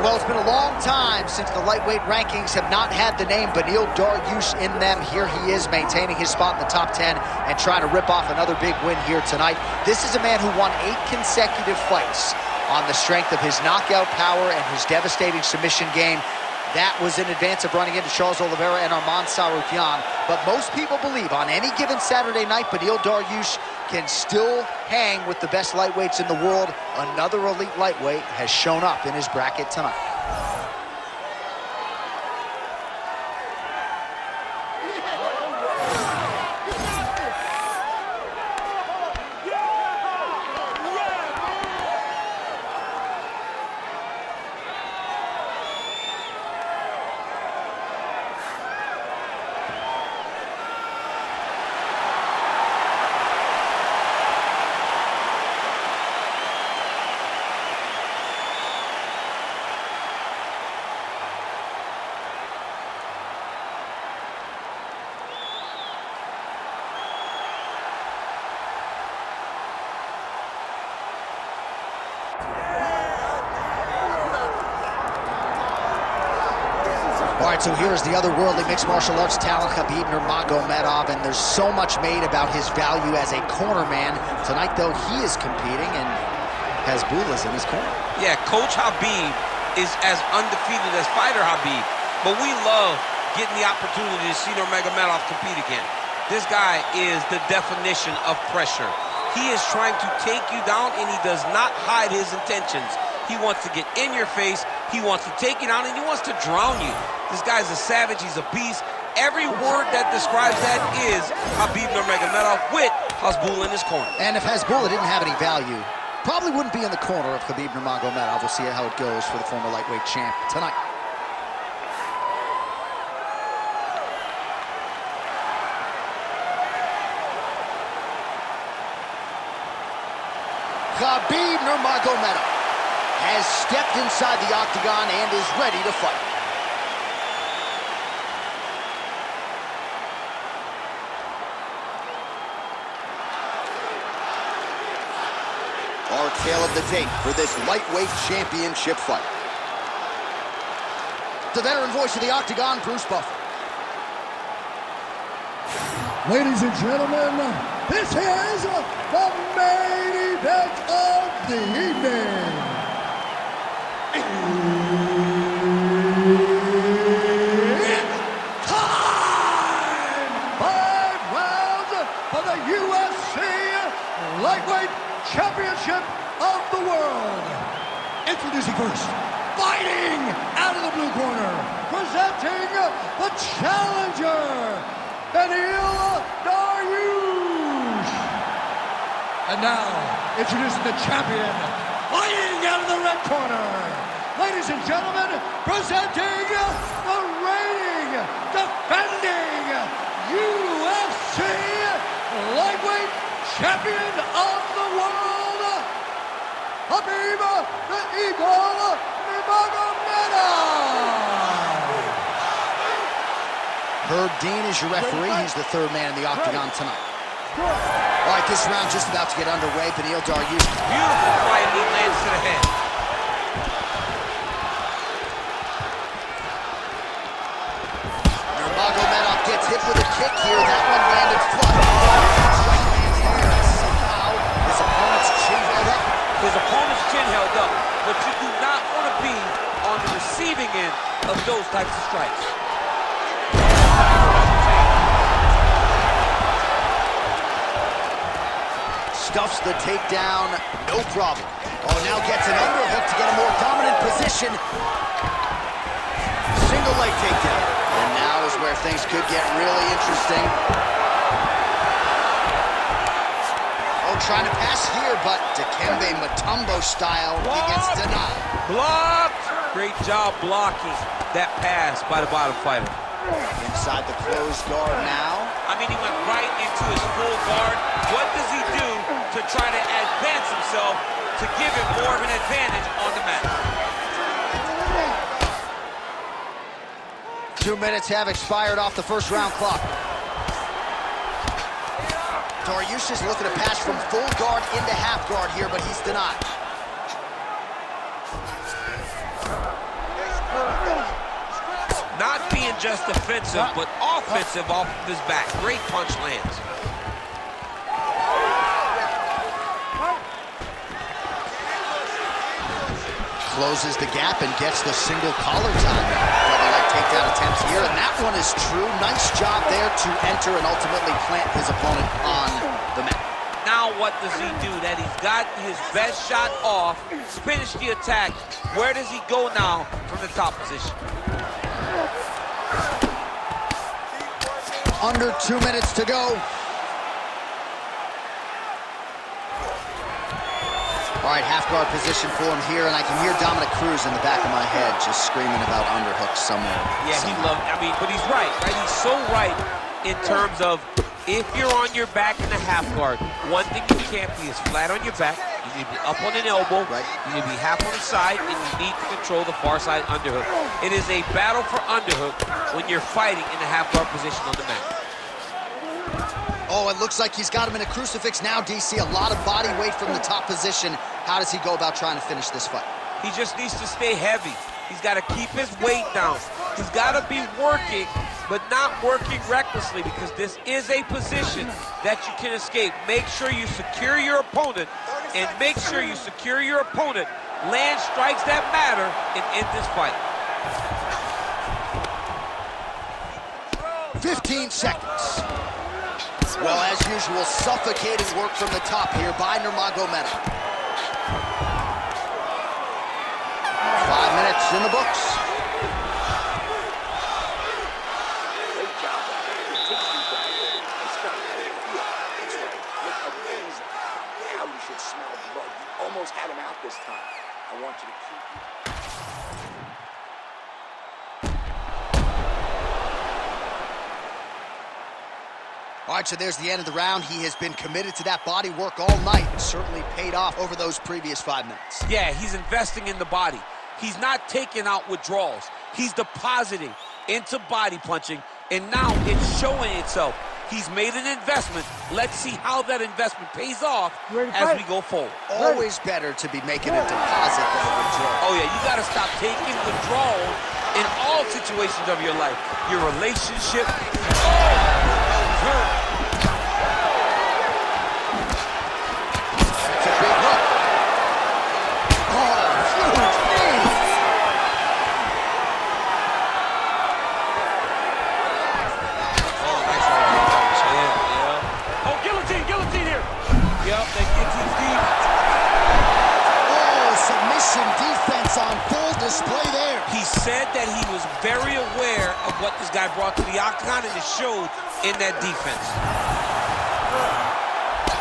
Well, it's been a long time since the lightweight rankings have not had the name Beneil Dariush in them. Here he is maintaining his spot in the top 10 and trying to rip off another big win here tonight. This is a man who won 8 consecutive fights on the strength of his knockout power and his devastating submission game. That was in advance of running into Charles Oliveira and Arman Tsarukyan. But most people believe on any given Saturday night, Beneil Dariush can still hang with the best lightweights in the world. Another elite lightweight has shown up in his bracket tonight. All right, so here's the otherworldly mixed martial arts talent, Khabib Nurmagomedov, and there's so much made about his value as a corner man. Tonight, though, he is competing, and Hasbullah's in his corner. Yeah, Coach Khabib is as undefeated as fighter Khabib, but we love getting the opportunity to see Nurmagomedov compete again. This guy is the definition of pressure. He is trying to take you down, and he does not hide his intentions. He wants to get in your face, he wants to take you down, and he wants to drown you. This guy's a savage, he's a beast. Every word that describes that is Khabib Nurmagomedov with Hasbullah in his corner. And if Hasbullah didn't have any value, probably wouldn't be in the corner of Khabib Nurmagomedov. We'll see how it goes for the former lightweight champ tonight. Khabib Nurmagomedov has stepped inside the octagon and is ready to fight. Our tale of the tape for this lightweight championship fight. The veteran voice of the octagon, Bruce Buffer. Ladies and gentlemen, this is the main event of the evening. It's time! 5 rounds for the UFC Lightweight Championship of the World. Introducing first, fighting out of the blue corner, presenting the challenger, Beneil Dariush. And now, introducing the champion, fighting out of the red corner. Ladies and gentlemen, presenting the reigning, defending UFC Lightweight Champion of the World, Khabib the Eagle Nurmagomedov. Herb Dean is your referee. He's the third man in the octagon tonight. All right, this round just about to get underway. Beneil Dariush. Beautiful fight, he lands to the head. Nurmagomedov gets hit with a kick here. That one landed flush. Right man's hair. Somehow, his opponent's chin held up. His opponent's chin held up, but you do not want to be on the receiving end of those types of strikes. Stuffs the takedown, no problem. Oh, now gets an underhook to get a more dominant position. Single leg takedown. And now is where things could get really interesting. Oh, trying to pass here, but Dikembe Mutombo style, he gets denied. Blocked! Great job blocking that pass by the bottom fighter. Inside the closed guard now. I mean, he went right into his full guard. What does he do to try to advance himself to give him more of an advantage on the mat? 2 minutes have expired off the first round clock. Dariush is looking to pass from full guard into half guard here, but he's denied. being just defensive, but offensive off of his back. Great punch lands. Closes the gap and gets the single collar time. Double leg takedown attempts here, and that one is true. Nice job there to enter and ultimately plant his opponent on the mat. Now what does he do? That he's got his best shot off, finish the attack. Where does he go now from the top position? Under 2 minutes to go. All right, half guard position for him here, and I can hear Dominic Cruz in the back of my head just screaming about underhooks somewhere. Yeah, he loved, I mean, but he's right? He's so right in terms of if you're on your back in the half guard, one thing you can't be is flat on your back. You need to be up on an elbow. Right. You need to be half on the side, and you need to control the far side underhook. It is a battle for underhook when you're fighting in the half guard position on the mat. Oh, it looks like he's got him in a crucifix now, DC. A lot of body weight from the top position. How does he go about trying to finish this fight? He just needs to stay heavy. He's got to keep his weight down. He's got to be working, but not working recklessly, because this is a position that you can escape. Make sure you secure your opponent, and make sure you secure your opponent, land strikes that matter, and end this fight. 15 seconds. Well, as usual, suffocating work from the top here by Nurmagomedov. 5 minutes in the books. Great job. It takes you back and start how you feel. That's right. Look amazing. Now you should smell blood. You almost had him out this time. I want you to keep it. All right, so there's the end of the round. He has been committed to that body work all night. Certainly paid off over those previous 5 minutes. Yeah, he's investing in the body. He's not taking out withdrawals. He's depositing into body punching, and now it's showing itself. He's made an investment. Let's see how that investment pays off as we go forward. Always better to be making a deposit than a withdrawal. Oh, yeah, you got to stop taking withdrawals in all situations of your life. Your relationship. Oh, hurt. Display there. He said that he was very aware of what this guy brought to the octagon, and it showed in that defense.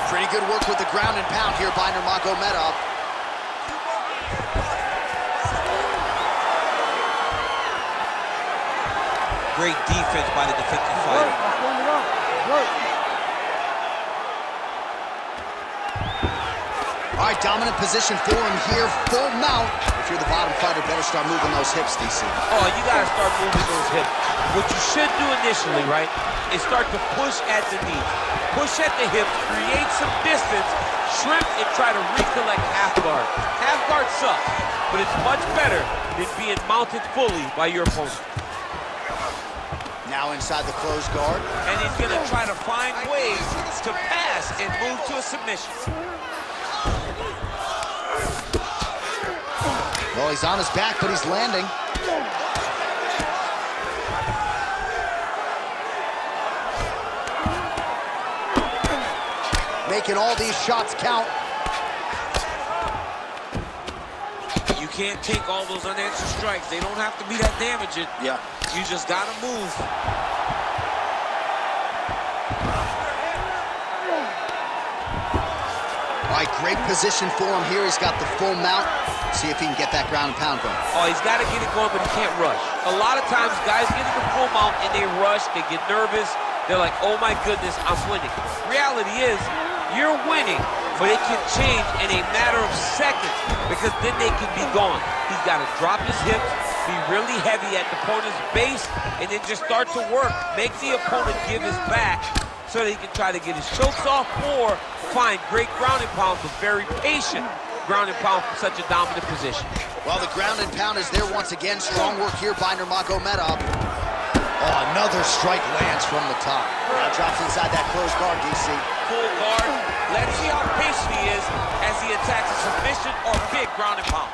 Pretty good work with the ground and pound here by Nurmagomedov. Great defense by the defensive fighter. All right, dominant position for him here, full mount. If you're the bottom fighter, better start moving those hips, DC. Oh, you gotta start moving those hips. What you should do initially, right, is start to push at the knees. Push at the hips, create some distance, shrimp, and try to recollect half guard. Half guard sucks, but it's much better than being mounted fully by your opponent. Now inside the closed guard. And he's gonna try to find ways to pass and move to a submission. Well, he's on his back, but he's landing. Making all these shots count. You can't take all those unanswered strikes. They don't have to be that damaging. Yeah. You just gotta move. All right, great position for him here. He's got the full mount. See if he can get that ground and pound going. Oh, he's got to get it going, but he can't rush. A lot of times, guys get in the full mount and they rush, they get nervous. They're like, oh my goodness, I'm winning. Reality is, you're winning, but it can change in a matter of seconds, because then they can be gone. He's got to drop his hips, be really heavy at the opponent's base, and then just start to work. Make the opponent give his back so that he can try to get his chokes off, or find great ground and pound, but very patient ground and pound from such a dominant position. Well, the ground and pound is there once again. Strong work here by Nurmagomedov. Oh, another strike lands from the top. Now drops inside that closed guard, DC. Full guard. Let's see how patient he is as he attacks a submission or big ground and pound.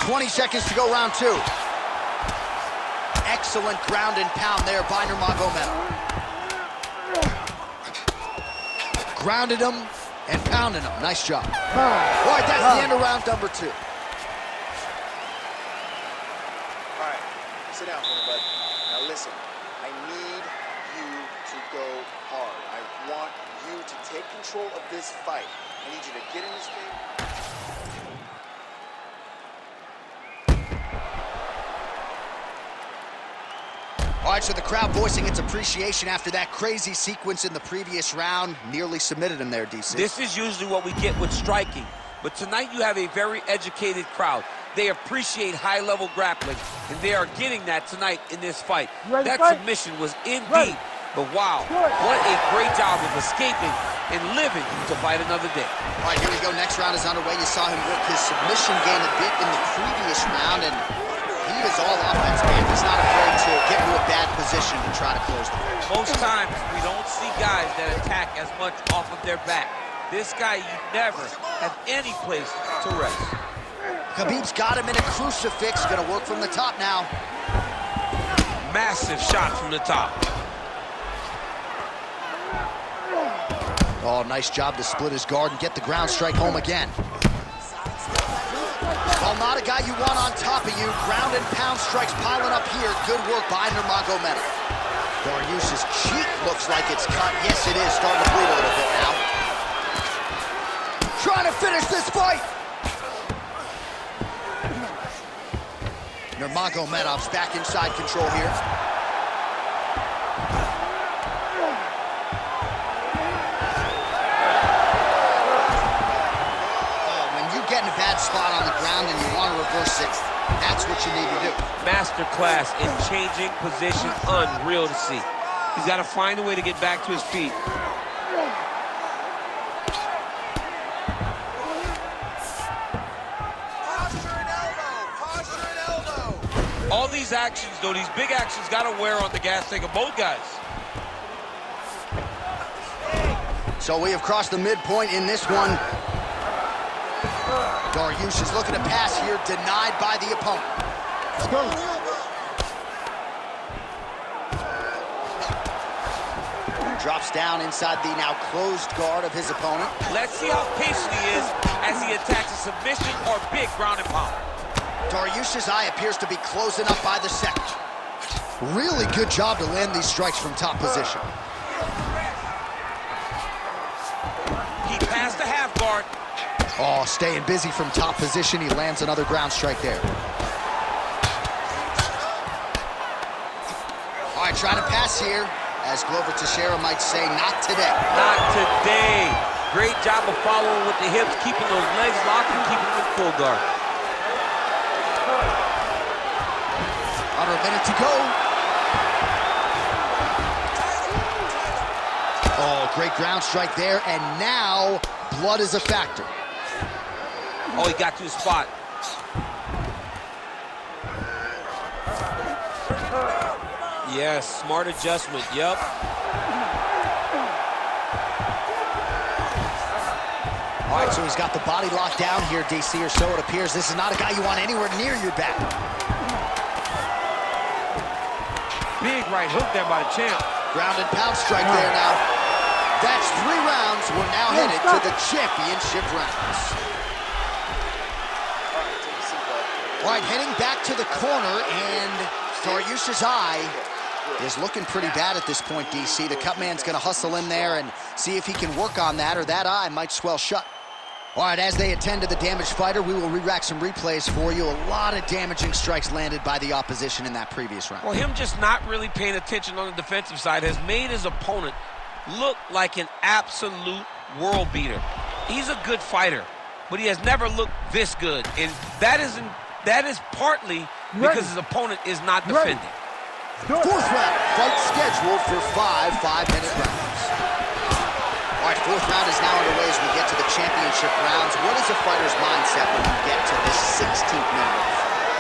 20 seconds to go, round 2. Excellent ground and pound there by Nurmagomedov. Grounded him and pounded him. Nice job. All right, that's the end of round number 2. All right, sit down for me, bud. Now listen, I need you to go hard. I want you to take control of this fight. I need you to get in his face. All right, so the crowd voicing its appreciation after that crazy sequence in the previous round. Nearly submitted him there, DC. This is usually what we get with striking. But tonight you have a very educated crowd. They appreciate high-level grappling, and they are getting that tonight in this fight. That submission was indeed, but wow, what a great job of escaping and living to fight another day. All right, here we go. Next round is underway. You saw him work his submission game a bit in the previous round, and he is all offense, man. He's not afraid to get into a bad position to try to close the fight. Most times, we don't see guys that attack as much off of their back. This guy, you never have any place to rest. Khabib's got him in a crucifix. Gonna work from the top now. Massive shot from the top. Oh, nice job to split his guard and get the ground strike home again. Well, not a guy you want on top of you. Ground and pound strikes piling up here. Good work by Nurmagomedov. Dariush's cheek looks like it's cut. Yes, it is. Starting to bleed a little bit now. Trying to finish this fight. Nurmagomedov's back inside control here. Get in a bad spot on the ground and you want to reverse it, that's what you need to do. Masterclass in changing position, unreal to see. He's got to find a way to get back to his feet. Posture and elbow. All these actions, though, these big actions got to wear on the gas tank of both guys. So we have crossed the midpoint in this one. Dariush is looking to pass here, denied by the opponent. Let's go. Drops down inside the now closed guard of his opponent. Let's see how patient he is as he attacks a submission or big ground and pound. Dariush's eye appears to be closing up by the second. Really good job to land these strikes from top position. He passed the half guard. Oh, staying busy from top position. He lands another ground strike there. All right, trying to pass here. As Glover Teixeira might say, not today. Not today. Great job of following with the hips, keeping those legs locked and keeping them in full guard. Under a minute to go. Oh, great ground strike there. And now blood is a factor. Oh, he got to his spot. Yes, smart adjustment, yep. All right, so he's got the body locked down here, DC, or so it appears. This is not a guy you want anywhere near your back. Big right hook there by the champ. Ground and pound strike there now. That's 3 rounds. We're now headed to the championship rounds. All right, heading back to the corner, and Dariush's eye is looking pretty bad at this point, DC. The cut man's going to hustle in there and see if he can work on that, or that eye might swell shut. All right, as they attend to the damaged fighter, we will re-rack some replays for you. A lot of damaging strikes landed by the opposition in that previous round. Well, him just not really paying attention on the defensive side has made his opponent look like an absolute world beater. He's a good fighter, but he has never looked this good, and that is partly because his opponent is not defending. 4th round, fight scheduled for 5 5-minute rounds. All right, 4th round is now underway as we get to the championship rounds. What is a fighter's mindset when you get to this 16th minute?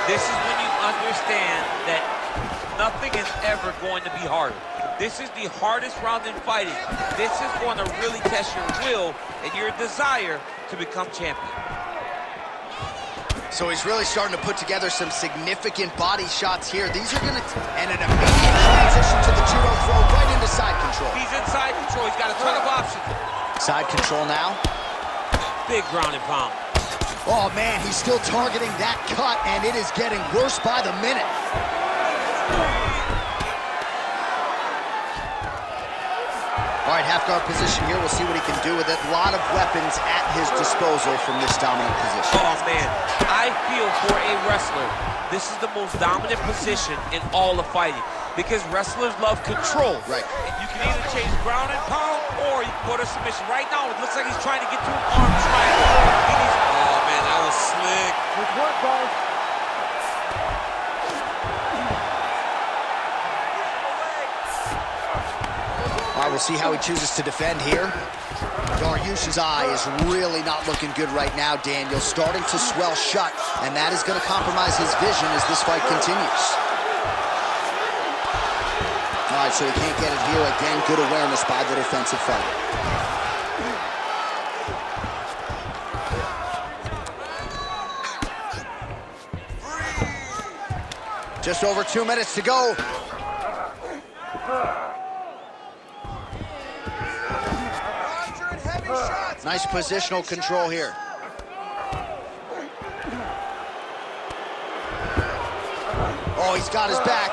This is when you understand that nothing is ever going to be harder. This is the hardest round in fighting. This is going to really test your will and your desire to become champion. So he's really starting to put together some significant body shots here. These are going to... And an immediate transition to the judo throw right into side control. He's in side control. He's got a ton of options. Side control now. Big ground and pound. Oh, man, he's still targeting that cut, and it is getting worse by the minute. All right, half guard position here. We'll see what he can do with it. A lot of weapons at his disposal from this dominant position. Oh, man. I feel for a wrestler, this is the most dominant position in all of fighting because wrestlers love control. Right. You can either chase ground and pound or you can go to submission. Right now, it looks like he's trying to get to an arm triangle. Oh, man, that was slick. Good work, guys. All right, we'll see how he chooses to defend here. Dariush's eye is really not looking good right now, Daniel. Starting to swell shut, and that is going to compromise his vision as this fight continues. All right, so he can't get it here. Again, good awareness by the defensive fighter. Just over 2 minutes to go. Nice positional control here. Oh, he's got his back.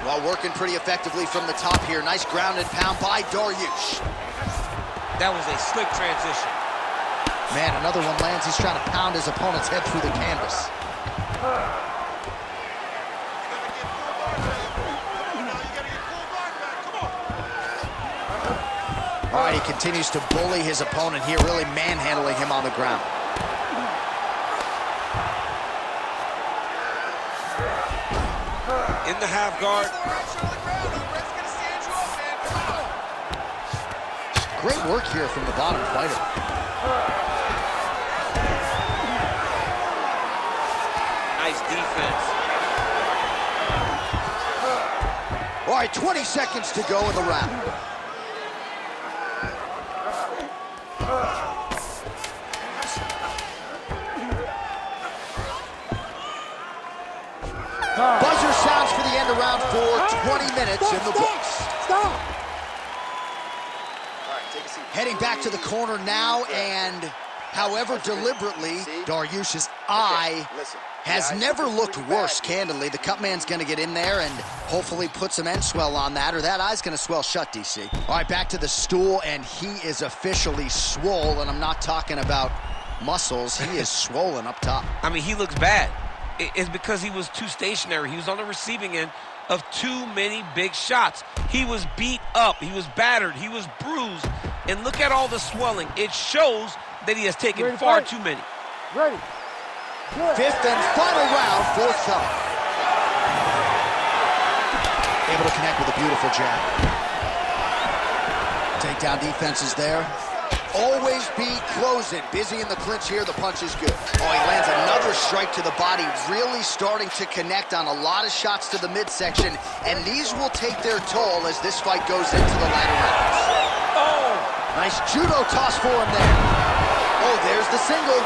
Well, working pretty effectively from the top here. Nice ground and pound by Dariush. That was a slick transition. Man, another one lands. He's trying to pound his opponent's head through the canvas. All right, he continues to bully his opponent here, really manhandling him on the ground. In the half guard. Great work here from the bottom fighter. Nice defense. All right, 20 seconds to go in the round. Buzzer sounds for the end of round 4, 20 minutes in the books. Stop! All right, take a seat. Heading back to the corner now, and however deliberately, Dariush's eye has never looked worse, candidly. The cut man's going to get in there and hopefully put some end swell on that, or that eye's going to swell shut, DC. All right, back to the stool, and he is officially swole, and I'm not talking about muscles. He is swollen up top. I mean, he looks bad. It's because he was too stationary. He was on the receiving end of too many big shots. He was beat up. He was battered. He was bruised. And look at all the swelling. It shows that he has taken far too many. Ready. Good. Fifth and final round, fourth coming. Able to connect with a beautiful jab. Takedown defense is there. Always be closing. Busy in the clinch here. The punch is good. Oh, he lands another strike to the body. Really starting to connect on a lot of shots to the midsection. And these will take their toll as this fight goes into the latter rounds. Oh! Nice judo toss for him there. Oh, there's the single.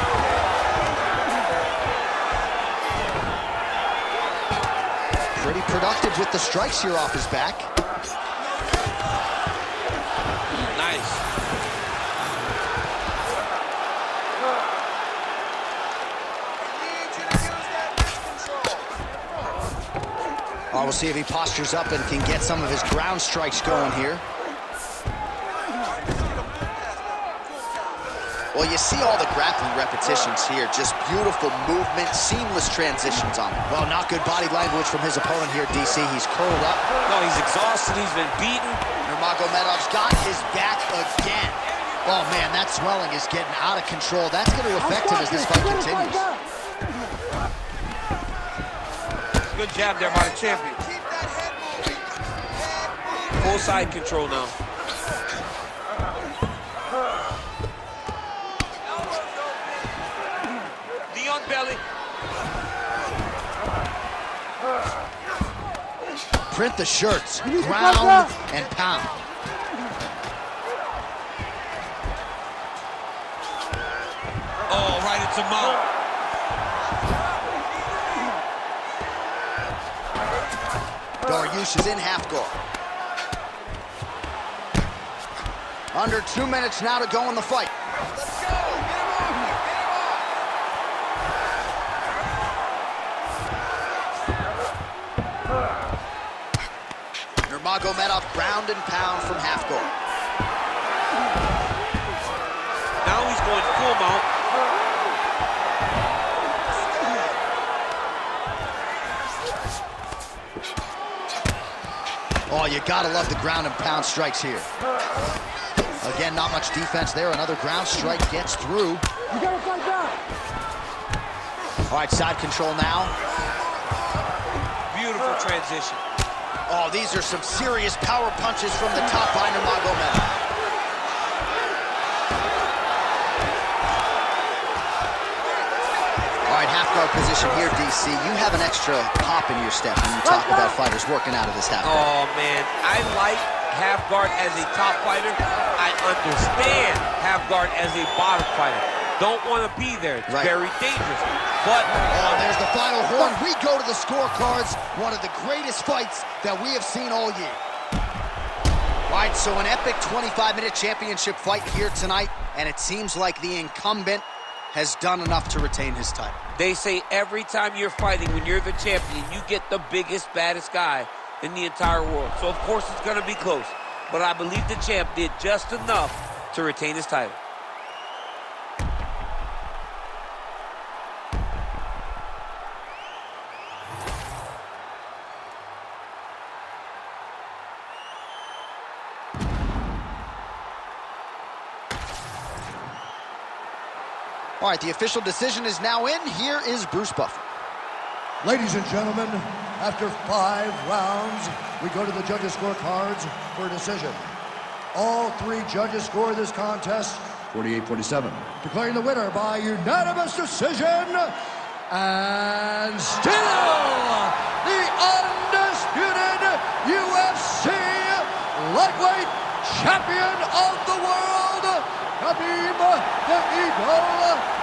Pretty productive with the strikes here off his back. Nice. Oh, we'll see if he postures up and can get some of his ground strikes going here. Well, you see all the grappling repetitions here. Just beautiful movement, seamless transitions on it. Well, not good body language from his opponent here, DC. He's curled up. No, he's exhausted. He's been beaten. Nurmagomedov's got his back again. Oh, man, that swelling is getting out of control. That's going to affect him as this fight continues. Good jab there by the champion. Full side control now. The belly. Print the shirts, ground and pound. Oh, right into mount. Dariush is in half guard. Under 2 minutes now to go in the fight. Let's go. Get him off. Nurmagomedov ground and pound from half guard. Now he's going full mount. Oh, you gotta love the ground and pound strikes here. Again, not much defense there. Another ground strike gets through. You gotta fight back. All right, side control now. Beautiful transition. Oh, these are some serious power punches from the top by Nurmagomedov. All right, half guard position here, DC. You have an extra pop in your step when you talk about fighters working out of this half guard. Oh, man. I like half guard as a top fighter. I understand half guard as a bottom fighter. Don't want to be there. It's very dangerous. But oh, there's the final horn. We go to the scorecards. One of the greatest fights that we have seen all year. All right, so an epic 25-minute championship fight here tonight, and it seems like the incumbent has done enough to retain his title. they say every time you're fighting, when you're the champion, you get the biggest, baddest guy in the entire world. So, of course, it's going to be close. But I believe the champ did just enough to retain his title. All right, the official decision is now in. Here is Bruce Buffer. Ladies and gentlemen, after 5 rounds, we go to the judges' scorecards for a decision. All 3 judges score this contest 48-47. Declaring the winner by unanimous decision, and still the undisputed UFC lightweight champion of the world, Khabib the Eagle